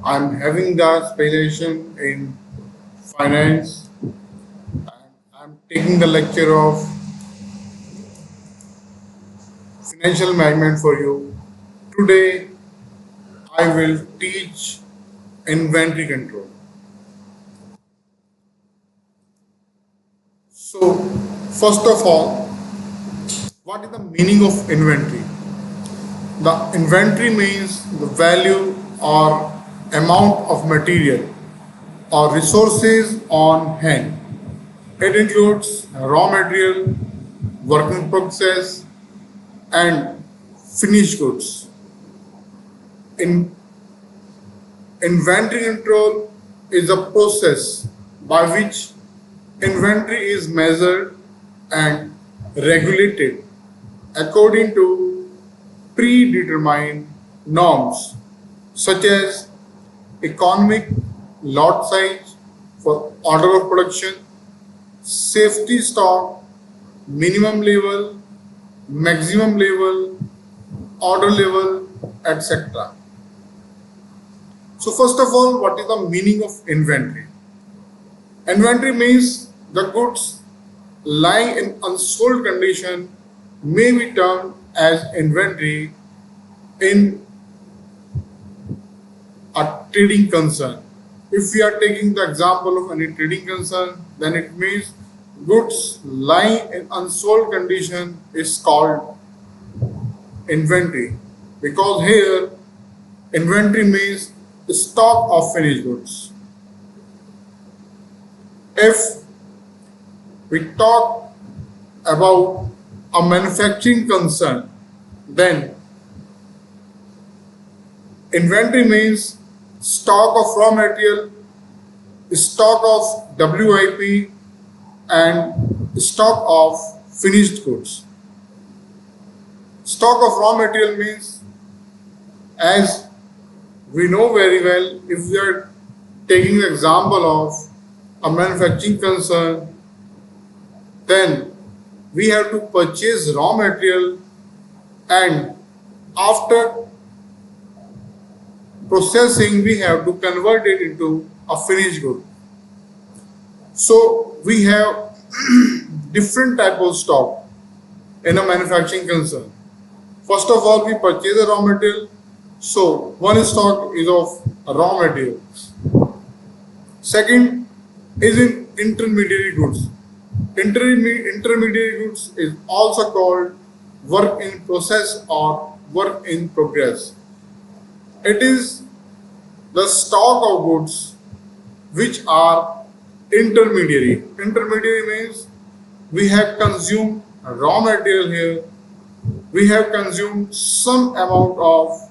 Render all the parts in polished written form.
I'm having the specialization in finance and I'm taking the lecture of financial management for you. Today I will teach inventory control. So, first of all, what is the meaning of inventory? The inventory means the value or amount of material or resources on hand. It includes raw material, work in process, and finished goods. In inventory control is a process by which inventory is measured and regulated according to predetermined norms such as economic lot size for order of production, safety stock, minimum level, maximum level, order level, etc. So first of all, what is the meaning of inventory? Inventory means the goods lying in unsold condition may be termed as inventory in a trading concern. If we are taking the example of any trading concern, then it means goods lying in unsold condition is called inventory, because here inventory means stock of finished goods. If we talk about a manufacturing concern, then inventory means stock of raw material, stock of WIP, and stock of finished goods. Stock of raw material means, as we know very well, if we are taking the example of a manufacturing concern, then we have to purchase raw material and after processing we have to convert it into a finished good. So we have different type of stock in a manufacturing concern. First of all, we purchase the raw material. So one stock is of raw material. Second is in intermediary goods. Intermediary goods is also called work in process or work in progress. It is the stock of goods which are intermediary. Intermediary means we have consumed raw material here, we have consumed some amount of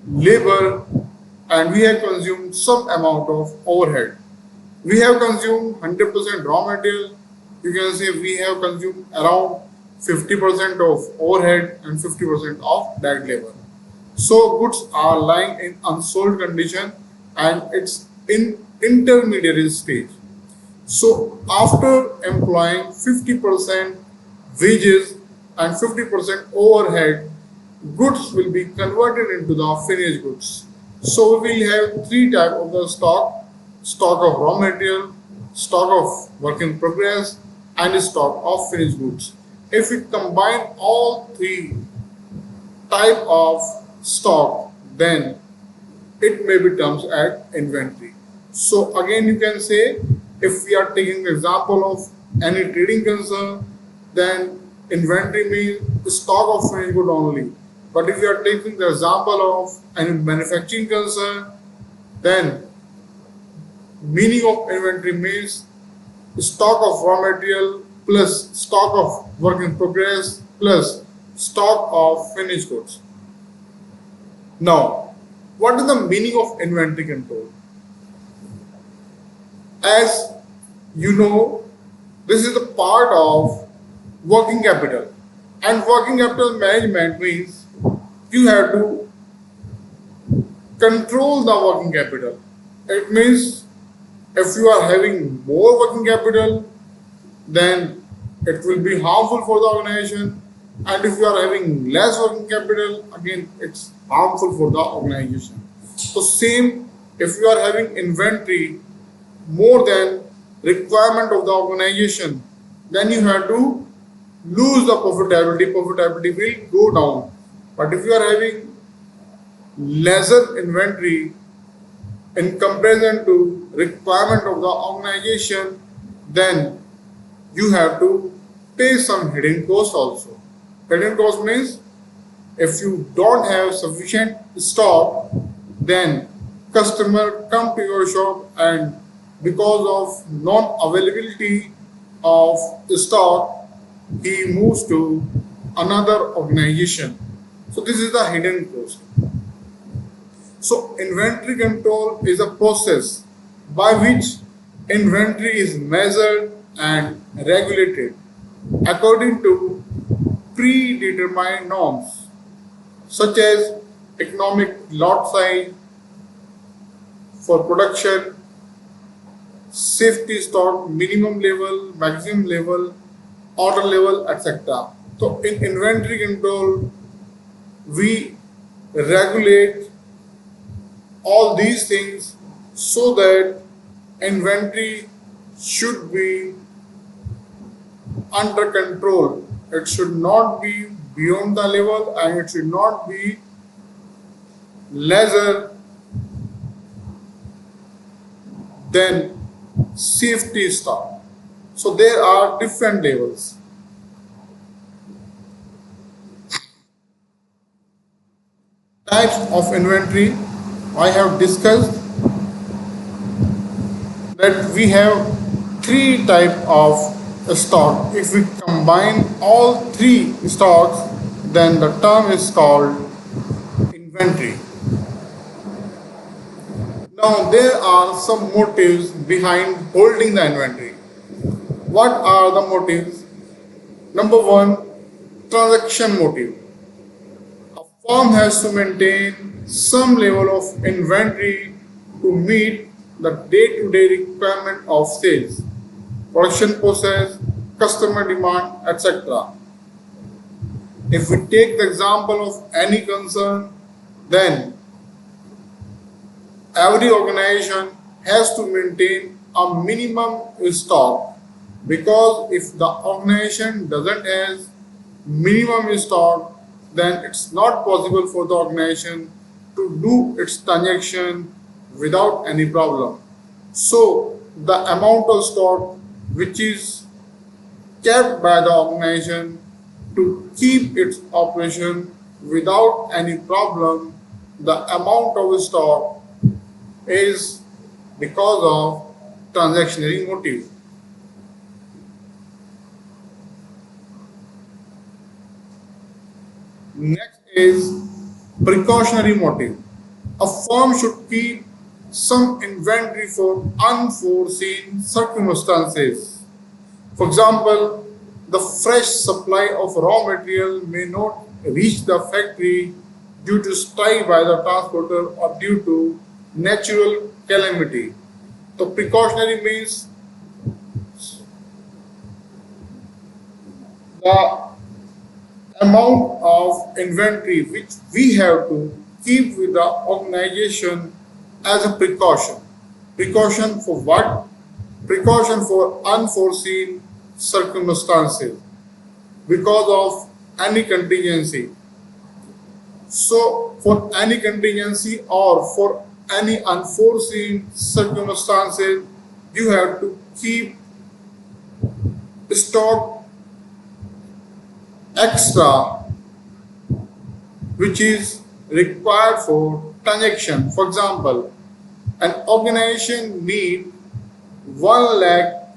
labor, and we have consumed some amount of overhead. We have consumed 100% raw material. You can say we have consumed around 50% of overhead and 50% of direct labor. So goods are lying in unsold condition and it's in intermediary stage. So after employing 50% wages and 50% overhead, goods will be converted into the finished goods. So we will have three types of the stock: stock of raw material, stock of work in progress, and stock of finished goods. If we combine all three type of stock, then it may be termed as inventory. So again, you can say, if we are taking the example of any trading concern, then inventory means stock of finished good only. But if you are taking the example of any manufacturing concern, then meaning of inventory means stock of raw material plus stock of work in progress plus stock of finished goods. Now, what is the meaning of inventory control? As you know, this is a part of working capital, and working capital management means you have to control the working capital. It means if you are having more working capital, then it will be harmful for the organization, and if you are having less working capital, again it's harmful for the organization. So same, if you are having inventory more than requirement of the organization, then you have to lose the profitability. Profitability will go down. But if you are having lesser inventory in comparison to requirement of the organization, then you have to pay some hidden cost also. Hidden cost means if you don't have sufficient stock, then customer come to your shop and because of non-availability of stock, he moves to another organization. So this is the hidden cost. So inventory control is a process by which inventory is measured and regulated according to predetermined norms such as economic lot size for production, safety stock minimum level, maximum level, order level, etc. So in inventory control, we regulate all these things so that inventory should be under control. It should not be beyond the level and it should not be lesser than safety stock. So there are different levels. Types of inventory I have discussed that we have three type of stock. If we combine all three stocks, then the term is called inventory. Now there are some motives behind holding the inventory. What are the motives? Number one, transaction motive. A firm has to maintain some level of inventory to meet the day-to-day requirement of sales, production process, customer demand, etc. If we take the example of any concern, then every organization has to maintain a minimum stock, because if the organization doesn't have minimum stock, then it's not possible for the organization to do its transaction without any problem. So the amount of stock which is kept by the organization to keep its operation without any problem, the amount of stock is because of transactionary motive. Next is precautionary motive. A firm should keep some inventory for unforeseen circumstances. For example, the fresh supply of raw material may not reach the factory due to strike by the transporter or due to natural calamity. So precautionary means the amount of inventory which we have to keep with the organization as a precaution. Precaution for what? Precaution for unforeseen circumstances because of any contingency. So for any contingency or for any unforeseen circumstances, you have to keep stock extra which is required for transaction. For example, an organization need 1 lakh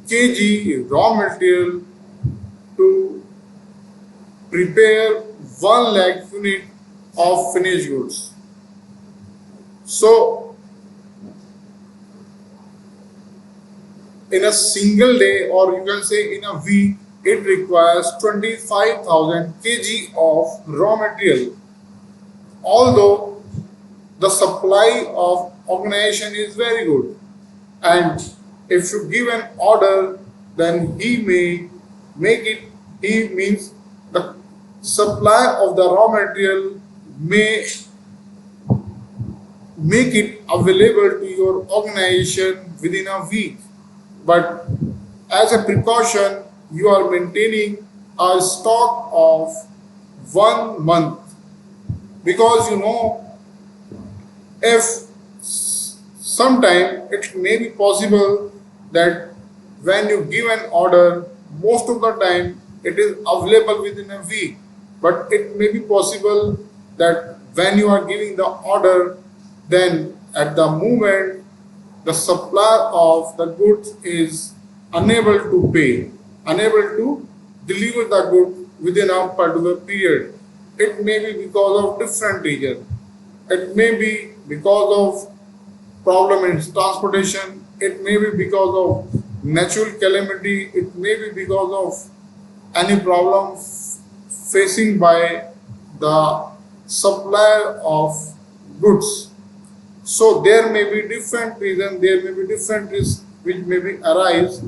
kg raw material to prepare 1 lakh unit of finished goods. So in a single day, or you can say in a week, it requires 25,000 kg of raw material. Although the supply of organization is very good, and if you give an order, then he may make it, he means the supply of the raw material may make it available to your organization within a week. But as a precaution, you are maintaining a stock of 1 month, because if sometime it may be possible that when you give an order, most of the time it is available within a week, but it may be possible that when you are giving the order, then at the moment the supplier of the goods is unable to pay, unable to deliver the good within a particular period. It may be because of different reasons. It may be because of problem in transportation. It may be because of natural calamity. It may be because of any problem facing by the supplier of goods. So there may be different reasons, there may be different risks which may be arise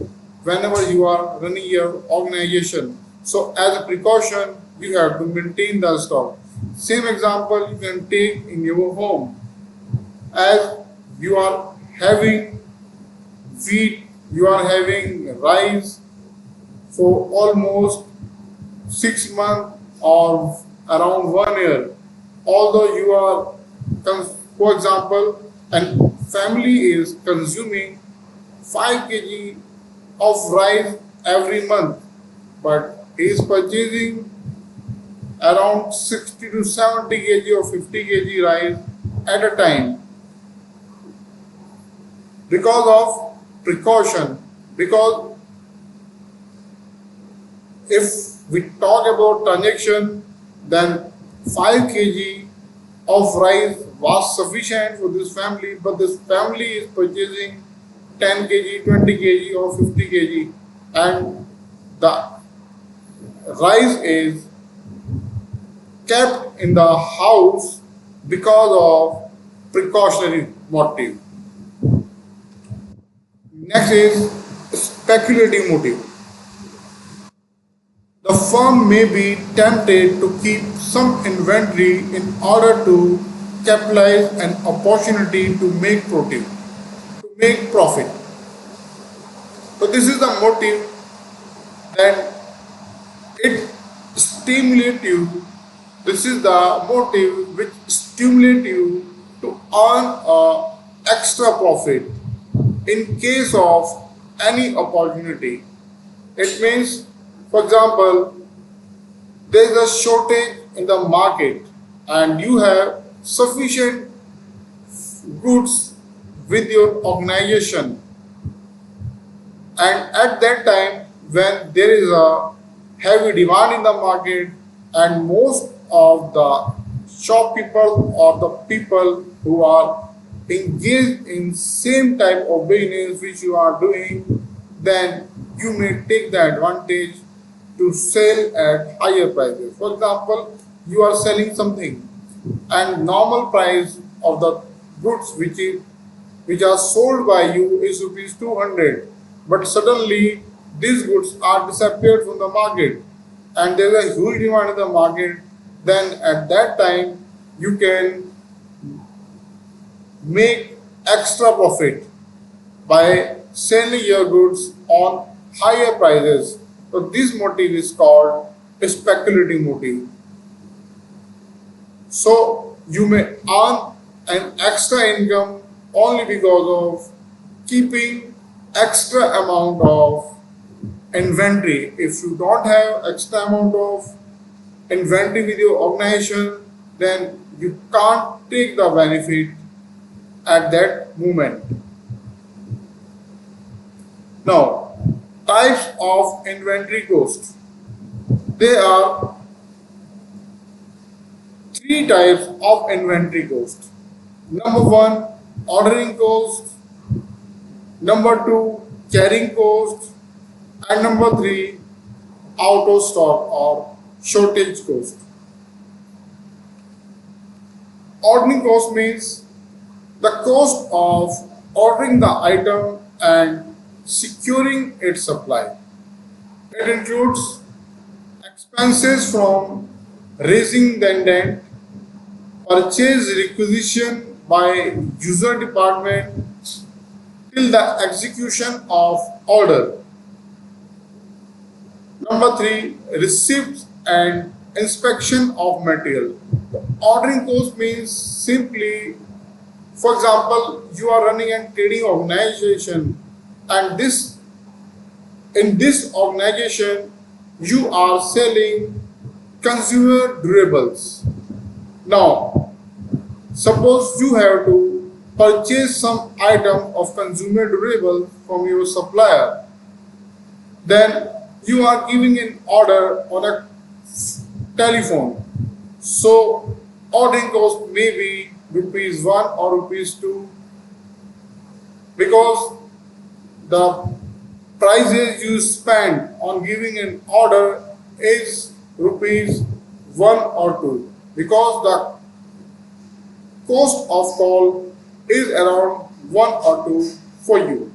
whenever you are running your organization. So as a precaution, you have to maintain the stock. Same example you can take in your home. As you are having wheat, you are having rice for almost 6 months or around 1 year. Although you are, for example, and family is consuming 5 kg of rice every month, but is purchasing around 60 to 70 kg or 50 kg rice at a time, because of precaution. Because if we talk about transaction, then 5 kg of rice was sufficient for this family, but this family is purchasing 10 kg, 20 kg or 50 kg, and the rice is kept in the house because of precautionary motive. Next is speculative motive. The firm may be tempted to keep some inventory in order to capitalize an opportunity to make profit. So this is the motive that it stimulates you. This is the motive which stimulates you to earn extra profit in case of any opportunity. It means, for example, there is a shortage in the market and you have sufficient goods with your organization, and at that time when there is a heavy demand in the market and most of the shopkeepers or the people who are engaged in same type of business which you are doing, then you may take the advantage to sell at higher prices. For example, you are selling something and normal price of the goods which are sold by you is rupees 200, but suddenly these goods are disappeared from the market and there is a huge demand in the market, then at that time you can make extra profit by selling your goods on higher prices. So this motive is called a speculative motive. So you may earn an extra income only because of keeping extra amount of inventory. If you don't have extra amount of inventory with your organization, then you can't take the benefit at that moment. Now, types of inventory cost. There are three types of inventory cost. Number one, ordering cost. Number two, carrying cost. And number three, out of stock or shortage cost. Ordering cost means the cost of ordering the item and securing its supply. It includes expenses from raising the intent, purchase requisition, by user department till the execution of order. Number 3, receipts and inspection of material. Ordering cost means simply, for example, you are running a trading organization, and in this organization you are selling consumer durables. Now, suppose you have to purchase some item of consumer durable from your supplier, then you are giving an order on a telephone. So ordering cost may be rupees 1 or rupees 2, because the prices you spend on giving an order is rupees 1 or 2, because the cost of call is around 1 or 2 for you.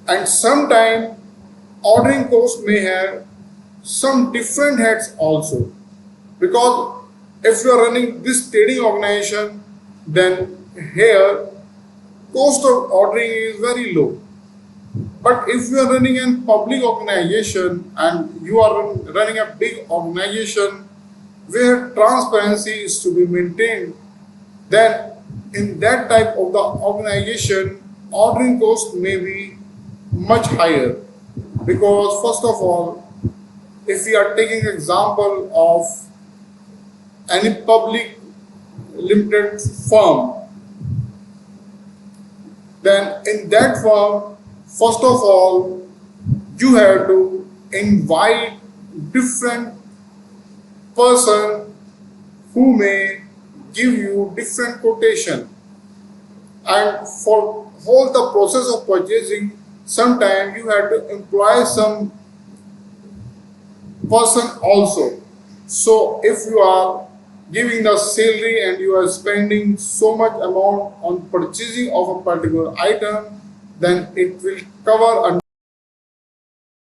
And sometimes ordering cost may have some different heads also, because if you are running this trading organization, then here cost of ordering is very low. But if you are running a public organization and you are running a big organization where transparency is to be maintained, then in that type of the organization, ordering cost may be much higher. Because first of all, if we are taking example of any public limited firm, then in that firm, first of all, you have to invite different person who may give you different quotation. And for whole the process of purchasing, sometimes you have to employ some person also. So if you are giving the salary and you are spending so much amount on purchasing of a particular item, then it will cover under